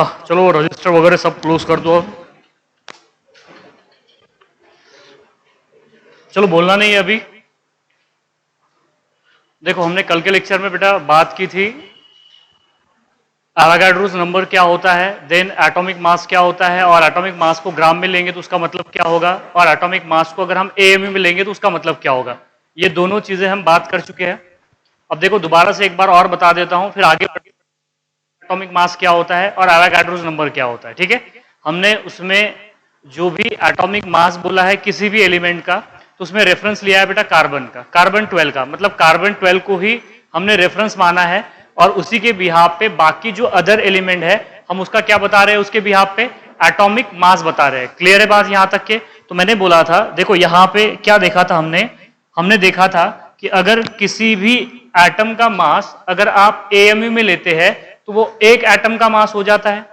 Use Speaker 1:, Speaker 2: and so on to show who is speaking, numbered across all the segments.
Speaker 1: हाँ चलो रजिस्टर वगैरह सब क्लोज कर दो अब। चलो बोलना नहीं है अभी। देखो हमने कल के लेक्चर में बेटा बात की थी एवोगाड्रोस नंबर क्या होता है, देन एटॉमिक मास क्या होता है, और एटॉमिक मास को ग्राम में लेंगे तो उसका मतलब क्या होगा, और एटॉमिक मास को अगर हम एएमयू में लेंगे तो उसका मतलब क्या होगा। ये दोनों चीजें हम बात कर चुके हैं। अब देखो दोबारा से एक बार और बता देता हूं, फिर आगे एटॉमिक मास क्या होता है और एवोगाड्रोस नंबर क्या होता है। ठीक है, हमने उसमें जो भी एटॉमिक मास बोला है किसी भी एलिमेंट का, तो उसमें रेफरेंस लिया है बेटा कार्बन का, कार्बन 12 का, मतलब कार्बन 12 को ही हमने रेफरेंस माना है, और उसी के बिहाफ पे बाकी जो अदर एलिमेंट है हम उसका क्या बता रहे हैं, उसके बिहाफ पे एटॉमिक मास बता रहे हैं। क्लियर है बात यहां तक के? तो मैंने बोला था, देखो यहां पे क्या देखा था हमने देखा था कि अगर किसी भी एटम का मास अगर आप एएमयू में लेते हैं तो वो एक एटम का मास हो जाता है,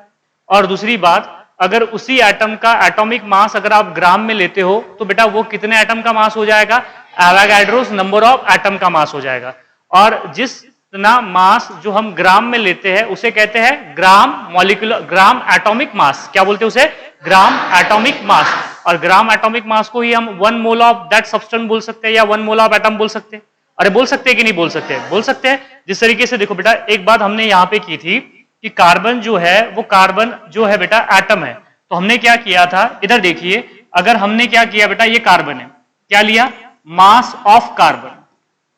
Speaker 1: और दूसरी बात अगर उसी एटम का एटॉमिक मास अगर आप ग्राम में लेते हो तो बेटा वो कितने एटम का मास हो जाएगा, एवोगाड्रोस नंबर ऑफ एटम का मास हो जाएगा। और जितना मास जो हम ग्राम में लेते हैं उसे कहते हैं ग्राम मॉलिक्यूलर, ग्राम एटॉमिक मास। क्या बोलते हैं उसे? ग्राम एटॉमिक मास। और ग्राम एटॉमिक मास को ही हम 1 मोल ऑफ दैट सब्सटेंस बोल सकते हैं या 1 मोल ऑफ एटम बोल सकते हैं। अरे बोल सकते हैं कि नहीं बोल सकते? बोल सकते हैं। जिस तरीके से देखो बेटा एक बात हमने यहां पे की थी कि कार्बन जो है वो कार्बन जो है बेटा एटम है, तो हमने क्या किया था, इधर देखिए, अगर हमने क्या किया बेटा, ये कार्बन है, क्या लिया, मास ऑफ कार्बन।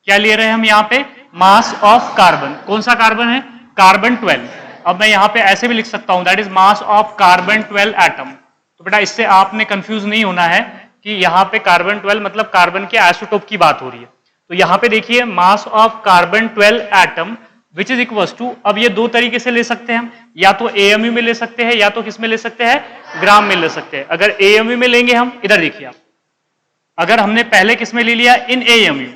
Speaker 1: क्या ले रहे हैं हम यहाँ पे, मास ऑफ कार्बन। कौन सा कार्बन है, कार्बन 12। अब मैं यहाँ पे ऐसे भी लिख सकता हूं, that is mass of carbon 12 atom. तो बेटा इससे आपने कंफ्यूज नहीं होना है कि यहाँ पे कार्बन 12 मतलब कार्बन के आइसोटोप की बात हो रही है। तो यहाँ पे देखिए mass of carbon 12 atom which is equal to, अब ये दो तरीके से ले सकते हैं हम, या तो एएमयू में ले सकते हैं या तो किस में ले सकते हैं, ग्राम में ले सकते हैं। अगर एएमयू में लेंगे हम, इधर देखिए आप, अगर हमने पहले किस में ले लिया, इन एएमयू,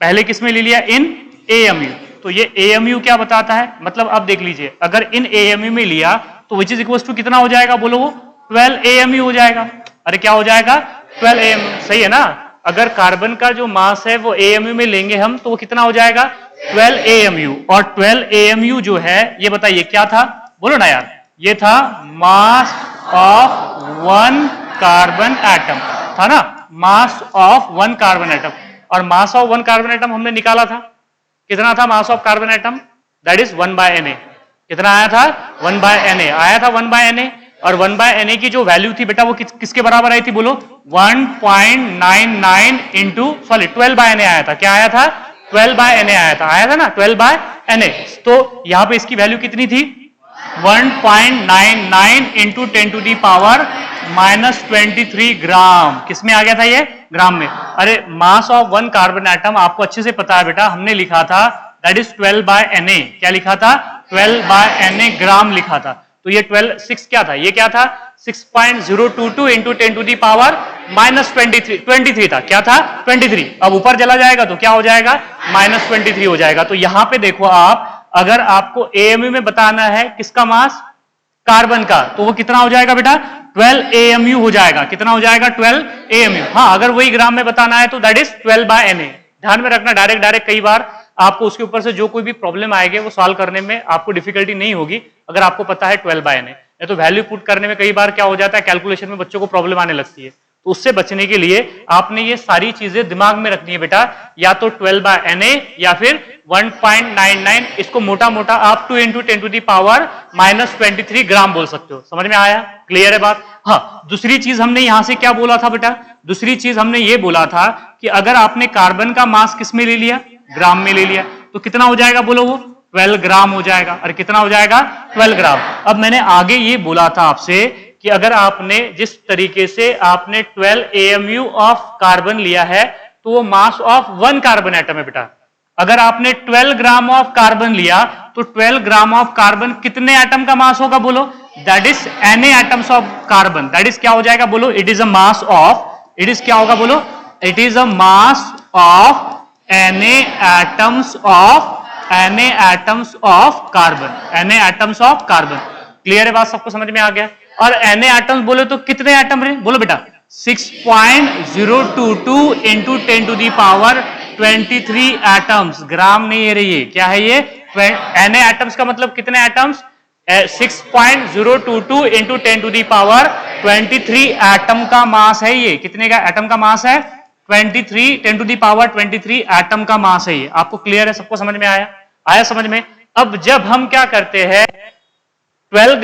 Speaker 1: पहले किस में ले लिया, इन एएमयू, तो ये एएमयू क्या बताता है, मतलब अब देख लीजिए अगर इन एएमयू में लिया तो विच इज इक्वल टू कितना हो जाएगा, बोलो वो 12 एएमयू हो जाएगा। अरे क्या हो जाएगा, 12 एएमयू, सही है ना। अगर कार्बन का जो मास है वो एएमयू में लेंगे हम तो वो कितना हो जाएगा, 12 एएमयू। और 12 एएमयू जो है ये बताइए क्या था, बोलो ना यार, ये था मास ऑफ 1 कार्बन एटम, था ना, मास ऑफ 1 कार्बन एटम। और मास ऑफ 1 कार्बन एटम हमने निकाला था, कितना था मास of carbon atom, that is 1/Na। कितना आया था, 1/Na आया था, 1/Na। और 1/Na की जो वैल्यू थी बेटा वो किसके बराबर आई थी, बोलो 1.99 इंटू, सॉरी 12/Na आया था। क्या आया था, 12/Na आया था, आया था ना 12/Na। तो यहां पे इसकी वैल्यू कितनी थी, 1.99 इंटू 10⁻⁻23 ग्राम। किसमें आ गया था ये, ग्राम में। अरे मास ऑफ 1 कार्बन एटम आपको अच्छे से पता है बेटा, हमने लिखा था दैट इज 12/Na। क्या लिखा था, 12/Na ग्राम लिखा था। तो ये 6 क्या था, ये क्या था, 6.022 इंटू 10⁻⁻23 था। क्या था, 23। अब ऊपर चला जाएगा तो क्या हो जाएगा, -23 हो जाएगा। तो यहां पे देखो आप, अगर आपको एएमयू में बताना है किसका मास, कार्बन का, तो वो कितना हो जाएगा बेटा, 12 एएमयू हो जाएगा। कितना हो जाएगा, 12 एएमयू। हाँ अगर वही ग्राम में बताना है तो दैट इज 12/Na। ध्यान में रखना, डायरेक्ट कई बार आपको उसके ऊपर से जो कोई भी प्रॉब्लम आएगी वो सॉल्व करने में आपको डिफिकल्टी नहीं होगी अगर आपको पता है 12/Na। या तो वैल्यू पुट करने में कई बार क्या हो जाता है, कैलकुलेशन में बच्चों को प्रॉब्लम आने लगती है। तो उससे बचने के लिए आपने ये सारी चीजें दिमाग में रखनी है बेटा, या तो 12/Na या फिर 1.99, इसको मोटा मोटा आप 2 इंटू 10⁻⁻23 ग्राम बोल सकते हो। समझ में आया, क्लियर है बात। हाँ दूसरी चीज हमने यहां से क्या बोला था बेटा, दूसरी चीज हमने ये बोला था कि अगर आपने कार्बन का मास किस में ले लिया, ग्राम में ले लिया, तो कितना हो जाएगा, बोलो वो 12 ग्राम हो जाएगा। और कितना हो जाएगा, 12 ग्राम। अब मैंने आगे ये बोला था आपसे कि अगर आपने जिस तरीके से आपने 12 एएमयू ऑफ कार्बन लिया है तो वो मास ऑफ 1 कार्बन एटम है बेटा। अगर आपने 12 ग्राम ऑफ कार्बन लिया तो 12 ग्राम ऑफ कार्बन कितने एटम का मास होगा, बोलो that is Na atoms of carbon. That is क्या हो जाएगा, बोलो it is a mass of, it is क्या होगा, बोलो it is a mass of Na atoms of carbon, Na atoms of carbon. Clear है बात, सबको समझ में आ गया। और Na एटम्स बोले तो कितने एटम रहे, बोलो बेटा 6.022 इंटू 10⁻23 एटम्स। ग्राम नहीं है रही है, क्या है ये, Na एटम्स का मतलब कितने एटम्स, 6.022 इंटू 10⁻23 एटम का मास है ये। कितने का एटम का मास है? 23 10⁻23 एटम का मास है ये। आपको क्लियर है? सबको समझ में आया? आया समझ में? अब जब हम क्या करते हैं 12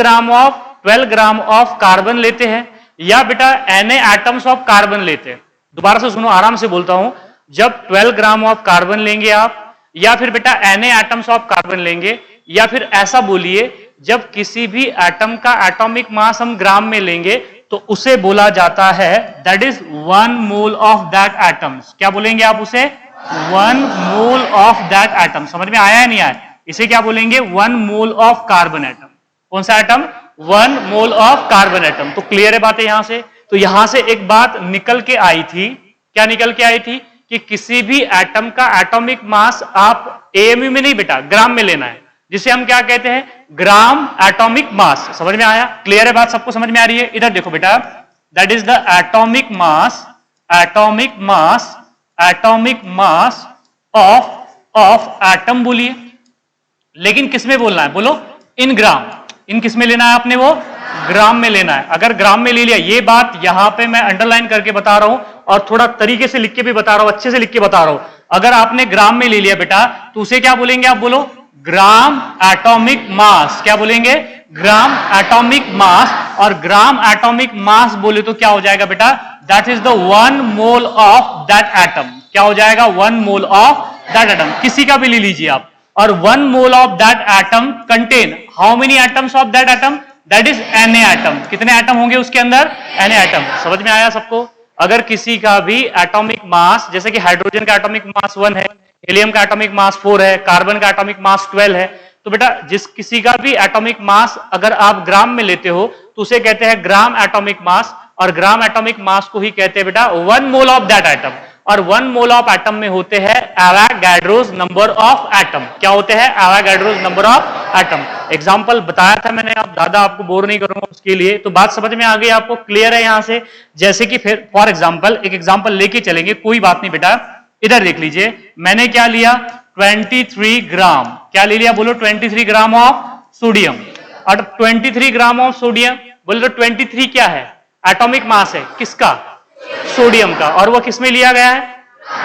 Speaker 1: ग्राम ऑफ कार्बन लेते हैं या बेटा Na एटम्स ऑफ कार्बन लेते हैं, दोबारा से सुनो, आराम से बोलता हूं, जब 12 ग्राम ऑफ कार्बन लेंगे आप या फिर बेटा Na एटम्स ऑफ कार्बन लेंगे या फिर ऐसा बोलिए जब किसी भी एटम का एटॉमिक मास हम ग्राम में लेंगे तो उसे बोला जाता है that is 1 mole of that atoms. क्या बोलेंगे आप उसे? 1 मोल ऑफ दैट एटम। समझ में आया है नहीं आया? इसे क्या बोलेंगे? 1 मोल ऑफ कार्बन एटम। कौन सा atom? 1 mole of carbon atom. तो क्लियर है बात है यहां से? तो यहां से एक बात निकल के आई थी। क्या निकल के आई थी? कि किसी भी एटम का एटॉमिक मास आप एएमयू में नहीं बेटा ग्राम में लेना है, जिसे हम क्या कहते हैं? ग्राम एटॉमिक मास। समझ में आया? क्लियर है बात? सबको समझ में आ रही है? इधर देखो बेटा, that is the atomic mass of atom बोलिए, लेकिन किसमें बोलना है? बोलो इन ग्राम। इन किसमें लेना है आपने? वो ग्राम में लेना है। अगर ग्राम में ले लिया, ये बात यहां पे मैं अंडरलाइन करके बता रहा हूं और थोड़ा तरीके से लिख के भी बता रहा हूं, अच्छे से लिख के बता रहा हूं। अगर आपने ग्राम में ले लिया बेटा तो उसे क्या बोलेंगे? आप बोलो ग्राम एटॉमिक मास। क्या बोलेंगे? ग्राम एटॉमिक मास। और ग्राम एटॉमिक मास बोले तो क्या हो जाएगा बेटा? That is the 1 mole of that atom. क्या हो जाएगा? 1 मोल ऑफ दैट एटम। किसी का भी ले लीजिए आप। और 1 mole of that atom contain how many atoms of that atom? That is Na atom. कितने एटम होंगे उसके अंदर? Na atom. समझ में आया सबको? अगर किसी का भी एटॉमिक मास, जैसे कि हाइड्रोजन का एटॉमिक मास 1 है, हीलियम का एटॉमिक मास 4 है, कार्बन का एटॉमिक मास 12 है, तो बेटा जिस किसी का भी एटॉमिक मास अगर आप ग्राम में लेते हो तो उसे कहते हैं ग्राम एटॉमिक मास। और ग्राम एटॉमिक मास को ही कहते हैं बेटा 1 मोल ऑफ दैट एटम। और 1 मोल ऑफ एटम में होते हैं एवोगाड्रोस नंबर ऑफ एटम। क्या होते हैं? Avogadro's number of atom. Example बताया था मैंने, आप ज्यादा आपको बोर नहीं करूंगा उसके लिए। तो बात समझ में आ गई आपको? क्लियर है यहां से? जैसे कि फिर फॉर एग्जांपल एक एग्जांपल लेके चलेंगे, कोई बात नहीं बेटा। इधर देख लीजिए, मैंने क्या लिया? 23 ग्राम। क्या ले लिया? बोलो 23 ग्राम ऑफ सोडियम। और 23 ग्राम ऑफ सोडियम बोले तो 23 क्या है? एटॉमिक मास है। किसका? सोडियम का। और वो किस में लिया गया है?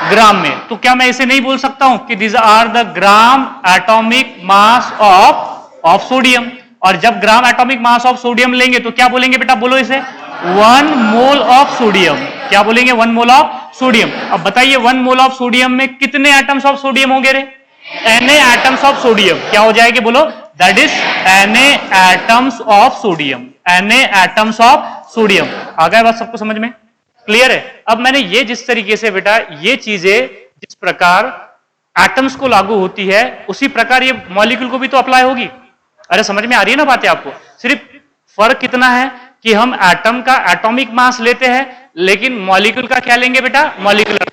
Speaker 1: ग्राम में। तो क्या मैं इसे नहीं बोल सकता हूं कि this are the gram atomic mass of sodium? और जब gram atomic mass of sodium लेंगे तो क्या बोलेंगे बेटा? बोलो इसे 1 मोल ऑफ सोडियम। क्या बोलेंगे? 1 मोल ऑफ सोडियम। अब बताइए 1 मोल ऑफ सोडियम में कितने एटम्स ऑफ सोडियम होंगे रे? Na atoms of sodium. क्या हो जाएगी? बोलो that is Na atoms of sodium. Na atoms of sodium. आ गया बात सबको समझ में? क्लियर है? अब मैंने ये जिस तरीके से बेटा ये चीजें जिस प्रकार एटम्स को लागू होती है उसी प्रकार ये मॉलिक्यूल को भी तो अप्लाई होगी। अरे समझ में आ रही है ना बातें आपको? सिर्फ फर्क कितना है कि हम एटम का एटॉमिक मास लेते हैं लेकिन मॉलिक्यूल का क्या लेंगे बेटा? मॉलिक्यूलर।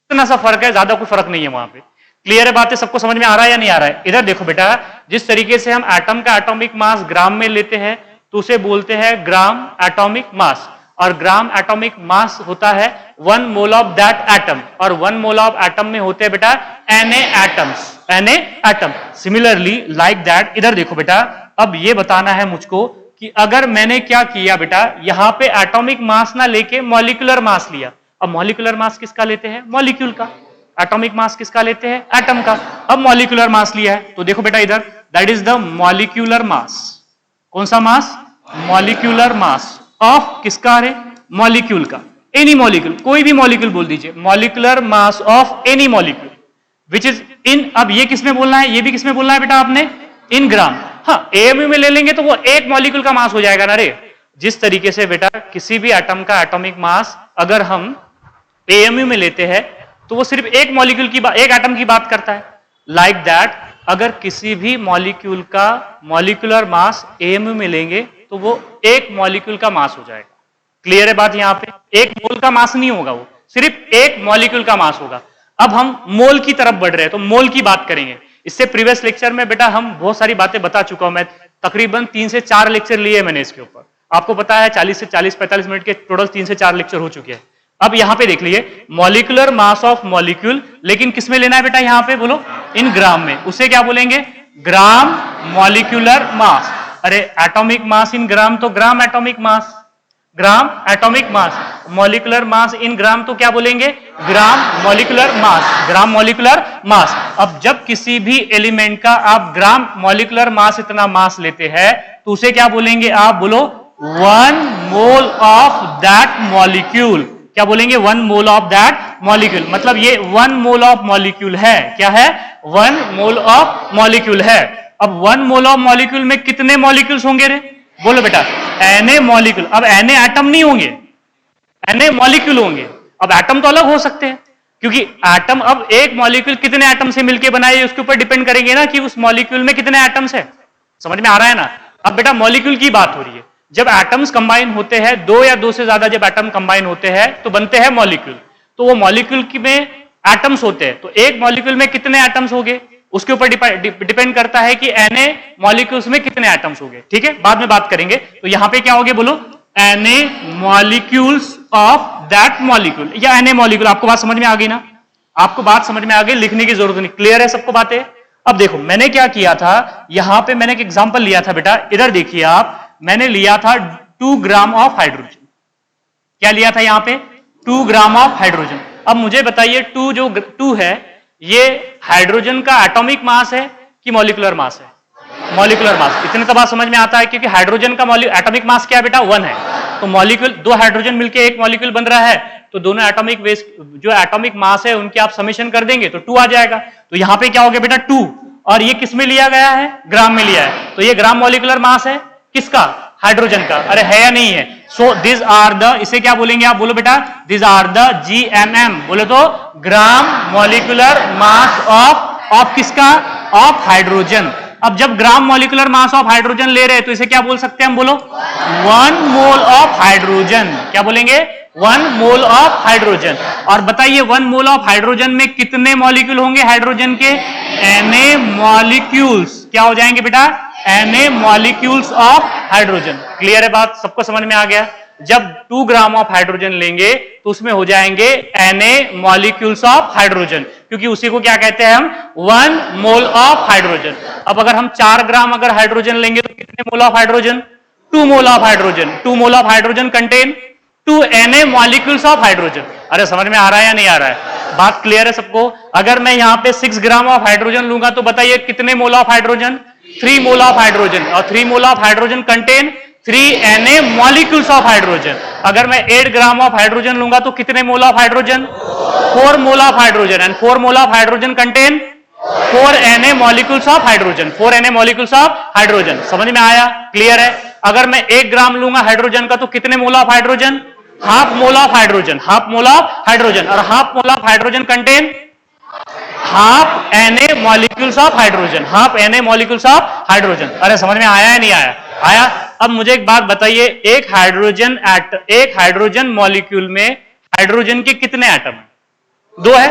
Speaker 1: इतना सा फर्क है, ज्यादा कोई फर्क नहीं है वहां पे। क्लियर है बातें? सबको समझ में आ रहा है या नहीं आ रहा है? इधर देखो बेटा, जिस तरीके से हम एटम का एटॉमिक मास ग्राम में लेते हैं तो उसे बोलते हैं ग्राम एटॉमिक मास। और ग्राम एटॉमिक मास होता है 1 मोल ऑफ दैट एटम। और 1 मोल ऑफ एटम में होते हैं बेटा Na atoms. Na atom. Similarly like that इधर देखो बेटा, अब ये बताना है मुझको कि अगर मैंने क्या किया बेटा, यहां पे एटॉमिक मास ना लेके मॉलिक्यूलर मास लिया। अब मॉलिक्यूलर मास किसका लेते हैं? मॉलिक्यूल का। एटॉमिक मास किसका लेते हैं? एटम का। अब मॉलिक्यूलर मास लिया है तो देखो बेटा इधर, that is the molecular mass. कौन सा मास? मॉलिक्यूलर मास ऑफ किसका है? मॉलिक्यूल का। एनी मॉलिक्यूल, कोई भी मॉलिक्यूल बोल दीजिए। Molecular mass of any molecule which is in. अब ये किसमें बोलना है? ये भी किसमें बोलना है बेटा आपने? इन ग्राम। हाँ, एएमयू में ले लेंगे तो वो एक मॉलिक्यूल का मास हो जाएगा ना रे। जिस तरीके से बेटा किसी भी एटम का एटॉमिक मास अगर हम एएमयू में लेते हैं तो वो सिर्फ एक मॉलिक्यूल की एक एटम की बात करता है। लाइक दैट अगर किसी भी मॉलिक्यूल का मॉलिक्यूलर मास एएमयू में लेंगे तो वो एक मॉलिक्यूल का मास हो जाएगा। क्लियर है बात? यहां पे एक मोल का मास नहीं होगा, वो सिर्फ एक मॉलिक्यूल का मास होगा। अब हम मोल की तरफ बढ़ रहे हैं तो मोल की बात करेंगे। इससे प्रीवियस लेक्चर में बेटा हम बहुत सारी बातें बता चुका हूं मैं। तकरीबन 3 से 4 लेक्चर लिए मैंने इसके ऊपर। आपको पता है 40 से 45 मिनट के टोटल 3 से 4 लेक्चर हो चुके हैं। अब यहां पे देख लीजिए, मॉलिक्यूलर मास ऑफ मॉलिक्यूल, लेकिन किसमें लेना है बेटा? यहां पे बोलो इन ग्राम में। उसे क्या बोलेंगे? Gram molecular mass. अरे एटॉमिक मास इन ग्राम तो gram atomic mass, gram atomic mass, molecular mass in gram तो क्या बोलेंगे, ग्राम मॉलिक्यूलर मास, ग्राम मॉलिक्यूलर मास। अब जब किसी भी एलिमेंट का आप ग्राम मॉलिक्यूलर मास इतना मास लेते हैं तो उसे क्या बोलेंगे, आप बोलो 1 मोल ऑफ दैट मॉलिक्यूल। क्या बोलेंगे, 1 मोल ऑफ दैट मॉलिक्यूल। मतलब ये 1 मोल ऑफ मॉलिक्यूल है, क्या है, 1 मोल ऑफ मॉलिक्यूल है। अब 1 मोल ऑफ मॉलिक्यूल में कितने मॉलिक्यूल्स होंगे रे, बोलो बेटा, Na मॉलिक्यूल। अब Na एटम नहीं होंगे, Na मॉलिक्यूल होंगे। अब एटम तो अलग हो सकते हैं, क्योंकि एटम, अब एक मॉलिक्यूल कितने एटम से मिलकर बनाए उसके ऊपर डिपेंड करेंगे ना कि उस मॉलिक्यूल में कितने एटम्स है। समझ में आ रहा है ना। अब बेटा मॉलिक्यूल की बात हो रही है, जब एटम्स कंबाइन होते हैं, 2 या 2 से ज्यादा जब एटम कंबाइन होते हैं तो बनते हैं मॉलिक्यूल। तो वो मॉलिक्यूल में एटम्स होते हैं, तो एक मॉलिक्यूल में कितने एटम्स होंगे उसके ऊपर डिपेंड करता है कि Na मॉलिक्यूल्स में कितने एटम्स होंगे। ठीक है, बाद में बात करेंगे। तो यहां पे क्या होगे, बोलो Na molecules of that molecule या Na मॉलिक्यूल। आपको बात समझ में आ गई ना, आपको बात समझ में आ गई, लिखने की जरूरत नहीं, क्लियर है सबको बातें। अब देखो मैंने क्या किया था, यहां पे मैंने एक एग्जांपल लिया था बेटा, इधर देखिए आप, मैंने लिया था 2 ग्राम ऑफ हाइड्रोजन। क्या लिया था यहां पे, 2 ग्राम ऑफ हाइड्रोजन। अब मुझे बताइए 2 है, ये हाइड्रोजन का एटॉमिक मास है कि मॉलिक्यूलर मास है, मॉलिक्यूलर मास। इतने तो बात समझ में आता है, क्योंकि हाइड्रोजन का एटॉमिक मास क्या है बेटा, 1 है। तो मॉलिक्यूल, 2 हाइड्रोजन मिलकर एक मॉलिक्यूल बन रहा है, तो दोनों एटॉमिक वेस्ट जो एटॉमिक मास है उनके आप समेशन कर देंगे तो 2 आ जाएगा। तो यहां पे क्या हो गया बेटा 2, और ये किस में लिया गया है, ग्राम में लिया है। तो ये ग्राम मॉलिक्यूलर मास है किसका, हाइड्रोजन का। अरे है या नहीं है। सो दिस आर द, इसे क्या बोलेंगे आप, बोलो बेटा, दिस आर द GMM। बोले तो ग्राम मॉलिक्यूलर मास ऑफ किसका, ऑफ हाइड्रोजन। अब जब ग्राम मॉलिक्यूलर मास ऑफ हाइड्रोजन ले रहे हैं तो इसे क्या बोल सकते हैं हम, बोलो 1 मोल ऑफ हाइड्रोजन। क्या बोलेंगे, 1 मोल ऑफ हाइड्रोजन। और बताइए 1 मोल ऑफ हाइड्रोजन में कितने मॉलिक्यूल होंगे हाइड्रोजन के, Na मॉलिक्यूल्स। क्या हो जाएंगे बेटा, Na molecules of hydrogen. Clear है बात, सबको समझ में आ गया। जब 2 ग्राम ऑफ हाइड्रोजन लेंगे तो उसमें हो जाएंगे Na मॉलिक्यूल्स ऑफ हाइड्रोजन, क्योंकि उसी को क्या कहते हैं हम, 1 मोल ऑफ हाइड्रोजन। अब अगर हम 4 ग्राम अगर हाइड्रोजन लेंगे तो कितने mole of hydrogen, 2 mole of hydrogen. 2 mole of hydrogen contain 2 Na molecules of hydrogen. अरे समझ में आ रहा है या नहीं आ रहा है, बात क्लियर है सबको। अगर मैं यहां पे 6 ग्राम ऑफ हाइड्रोजन लूंगा तो बताइए कितने mole of hydrogen, 3 mole of hydrogen. और 3 मोल of hydrogen contain 3 Na molecules of hydrogen. अगर मैं 8 ग्राम ऑफ हाइड्रोजन लूंगा तो कितने mole of hydrogen, 4 mole of hydrogen. And 4 mole of hydrogen contain 4 Na molecules of hydrogen, 4 Na molecules of hydrogen. समझ में आया, clear है। अगर मैं 1 ग्राम लूंगा हाइड्रोजन का तो कितने mole of hydrogen, half mole of hydrogen, half mole of hydrogen. और half mole of hydrogen contain half Na molecules of hydrogen, half Na molecules of hydrogen. अरे समझ में आया है नहीं आया, आया। अब मुझे एक बात बताइए, एक हाइड्रोजन मॉलिक्यूल में हाइड्रोजन के कितने एटम है, 2 है।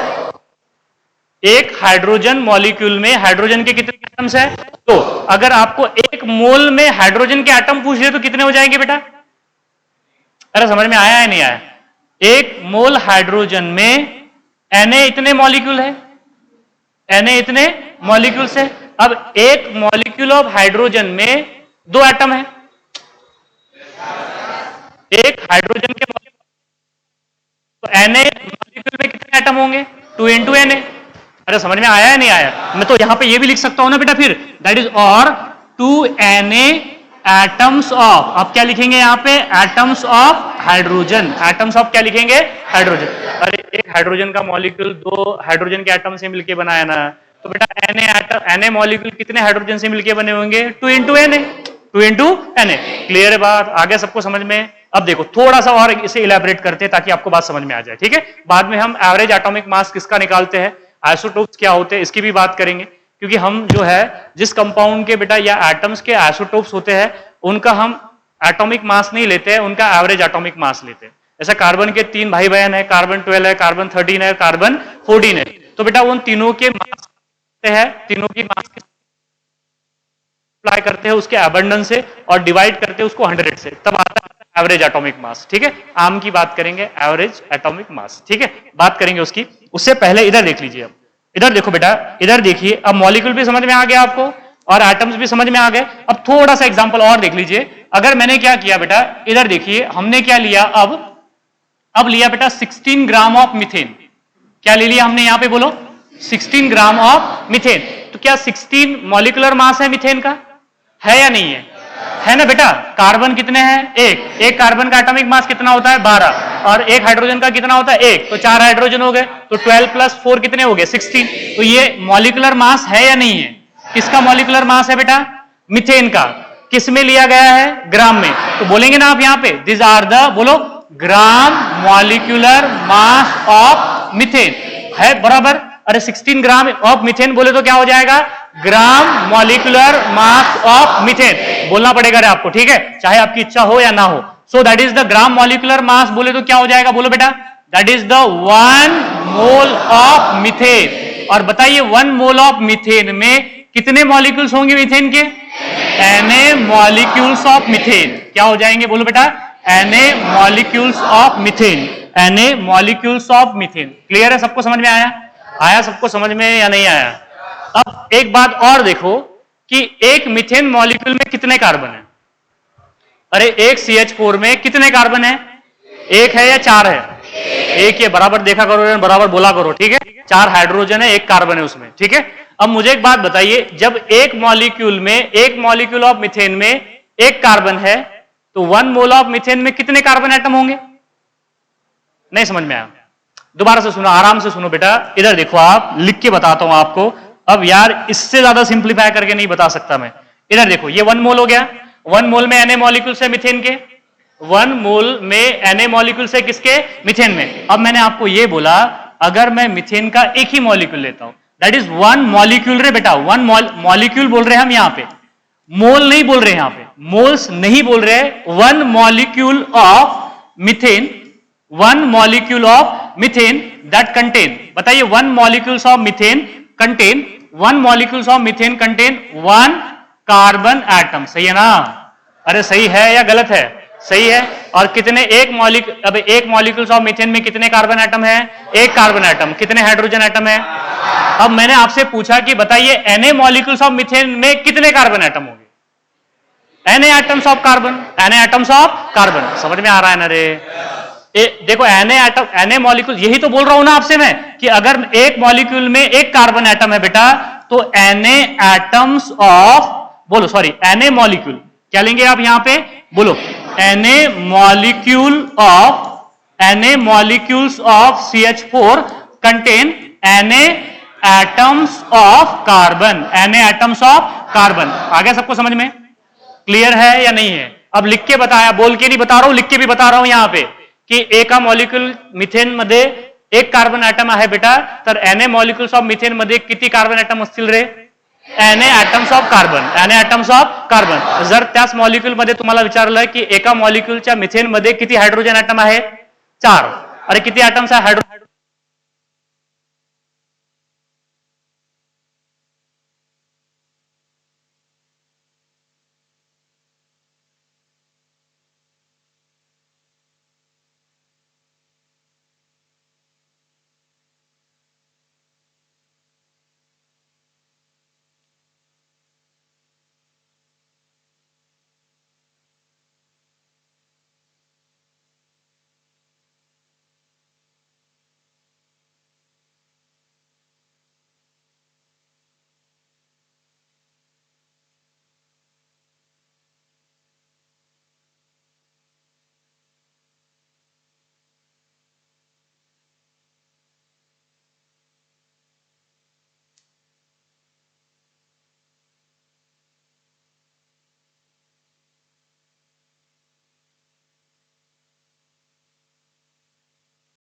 Speaker 1: एक हाइड्रोजन मॉलिक्यूल में हाइड्रोजन के कितने एटम्स है, तो अगर आपको 1 मोल में हाइड्रोजन के एटम पूछ ले तो कितने हो जाएंगे बेटा। अरे समझ में आया है नहीं आया। 1 मोल हाइड्रोजन में Na इतने मॉलिक्यूल है, Na इतने मॉलिक्यूल्स है। अब 1 मॉलिक्यूल ऑफ हाइड्रोजन में 2 एटम है। एक हाइड्रोजन के तो Na मॉलिक्यूल में कितने एटम होंगे, 2 into Na। अरे समझ में आया है नहीं आया। मैं तो यहां पे ये भी लिख सकता हूं ना बेटा फिर, दैट इज और 2 Na एटम्स ऑफ, आप क्या लिखेंगे यहाँ पे, atoms of hydrogen. Atoms of क्या लिखेंगे, हाइड्रोजन। अरे एक हाइड्रोजन का मॉलिक्यूल 2 हाइड्रोजन के एटम से मिलके बनाया ना, तो बेटा Na मॉलिक्यूल कितने हाइड्रोजन से मिलके बने होंगे, 2 into Na, 2 into Na। Clear है बात, आगे सबको समझ में। अब देखो थोड़ा सा और इसे इलेबोरेट करते हैं ताकि आपको बात समझ में आ जाए, ठीक है। बाद में हम एवरेज एटॉमिक मास किसका निकालते हैं, आइसोटोप्स क्या होते हैं, इसकी भी बात करेंगे। क्योंकि हम जो है जिस कंपाउंड के बेटा या एटम्स के आइसोटोप्स होते हैं उनका हम एटॉमिक मास नहीं लेते हैं, उनका एवरेज एटॉमिक मास लेते हैं। जैसे कार्बन के 3 भाई बहन है, कार्बन 12 है, कार्बन 13 है, कार्बन 14 है। तो बेटा उन तीनों के मास है, तीनों की मास अप्लाई करते हैं उसके अबंडेंस से और डिवाइड करते हैं उसको 100 से, तब आता है एवरेज एटॉमिक मास। ठीक है, आम की बात करेंगे एवरेज एटॉमिक मास, ठीक है, बात करेंगे उसकी। उससे पहले इधर देख लीजिए, अब इधर देखो बेटा, इधर देखिए। अब मॉलिक्यूल भी समझ में आ गया आपको। और एटम्स भी समझ में आ गए। अब थोड़ा सा एग्जांपल और देख लीजिए। अगर मैंने क्या किया बेटा, इधर देखिए, हमने क्या लिया, अब लिया बेटा 16 ग्राम ऑफ मीथेन। क्या ले लिया हमने यहां पे, बोलो 16 ग्राम ऑफ मीथेन। तो क्या 16 मॉलिक्यूलर मास है मीथेन का, है या नहीं है ना बेटा। कार्बन कितने हैं, एक कार्बन का एटॉमिक मास कितना होता है 12, और एक हाइड्रोजन का कितना होता है 1, तो 4 हाइड्रोजन हो गए, तो 12 + 4 कितने हो गए 16। तो ये मॉलिक्यूलर मास है या नहीं है, किसका मॉलिक्यूलर मास है बेटा, मीथेन का। किस में लिया गया है, ग्राम में। तो बोलेंगे ना आप यहां पे, दिस आर द, बोलो ग्राम मॉलिक्यूलर मास ऑफ मीथेन, है बराबर। अरे 16 ग्राम ऑफ मीथेन बोले तो क्या हो जाएगा, ग्राम मॉलिक्यूलर मास ऑफ मीथेन बोलना पड़ेगा रे आपको, ठीक है, चाहे आपकी इच्छा हो या ना हो। So that is the gram molecular मास बोले तो क्या हो जाएगा, बोलो बेटा, that is the 1 mole of methane. और बताइए 1 मोल ऑफ मीथेन में कितने मॉलिक्यूल्स होंगे मीथेन के, Na मॉलिक्यूल्स ऑफ मीथेन। क्या हो जाएंगे, बोलो बेटा, Na molecules of methane, Na molecules of methane. Clear है, सबको समझ में आया सबको समझ में या नहीं आया। अब एक बात और देखो कि एक मीथेन मॉलिक्यूल में कितने कार्बन है। अरे एक CH4 में कितने कार्बन है, 1 है या 4 है, 1 है, बराबर देखा करो, बराबर बोला करो, ठीक है। 4 हाइड्रोजन है, 1 कार्बन है उसमें, ठीक है। अब मुझे एक बात बताइए, जब एक मॉलिक्यूल ऑफ मीथेन में 1 कार्बन है, तो 1 मोल ऑफ मीथेन में कितने कार्बन एटम होंगे। नहीं समझ में आया, दोबारा से सुनो, आराम से सुनो बेटा, इधर देखो, आप लिख के बताता हूं आपको। अब यार इससे ज्यादा सिंप्लीफाई करके नहीं बता सकता मैं। इधर देखो, ये 1 मोल हो गया, 1 मोल में Na मॉलिक्यूल से मीथेन के, 1 मोल में Na मॉलिक्यूल से किसके, मीथेन में। अब मैंने आपको ये बोला, अगर मैं मीथेन का एक ही मॉलिक्यूल लेता हूं, दैट इज 1 मॉलिक्यूल रे बेटा, 1 मॉलिक्यूल बोल रहे हैं हम यहां पे, मोल नहीं बोल रहे हैं, यहां पे मोल्स नहीं बोल रहे, 1 molecule of methane, 1 molecule of methane that contain, बताइए 1 molecules of methane contain, 1 molecules of methane contain 1 carbon atom. सही है ना, अरे सही है या गलत है, सही है। और कितने, एक मॉलिक्यूल्स ऑफ मीथेन में कितने कार्बन एटम है, 1 कार्बन एटम। कितने हाइड्रोजन एटम है। अब मैंने आपसे पूछा कि बताइए Na मॉलिक्यूल्स ऑफ मीथेन में कितने कार्बन एटम होंगे, Na atoms of carbon, Na atoms of carbon. समझ में आ रहा है ना रे, देखो Na मॉलिक्यूल, यही तो बोल रहा हूं ना आपसे मैं, कि अगर एक मॉलिक्यूल में 1 कार्बन एटम है बेटा, तो Na एटम्स ऑफ, बोलो सॉरी, Na मॉलिक्यूल, क्या लेंगे आप यहां पे, बोलो Na molecules of CH4 contain Na atoms of carbon, Na atoms of carbon. आ गया सबको समझ में, क्लियर है या नहीं है। अब लिख के बताया, बोल के नहीं बता रहा हूं, लिख के भी बता रहा हूं यहां पे, की एका मॉलिक्यूल मिथेन मध्ये 1 कार्बन ॲटम आहे बेटा, तर Na मॉलिक्यूल्स ऑफ मिथेन मध्ये किती कार्बन ॲटम असतील रे, Na atoms of carbon, Na atoms of carbon. जर त्याच मॉलिक्यूल मध्ये तुम्हाला विचारलं की एका मॉलिक्यूलच्या मिथेन मध्ये किती हायड्रोजन ॲटम आहे, 4, अरे किती ॲटम्स आहे,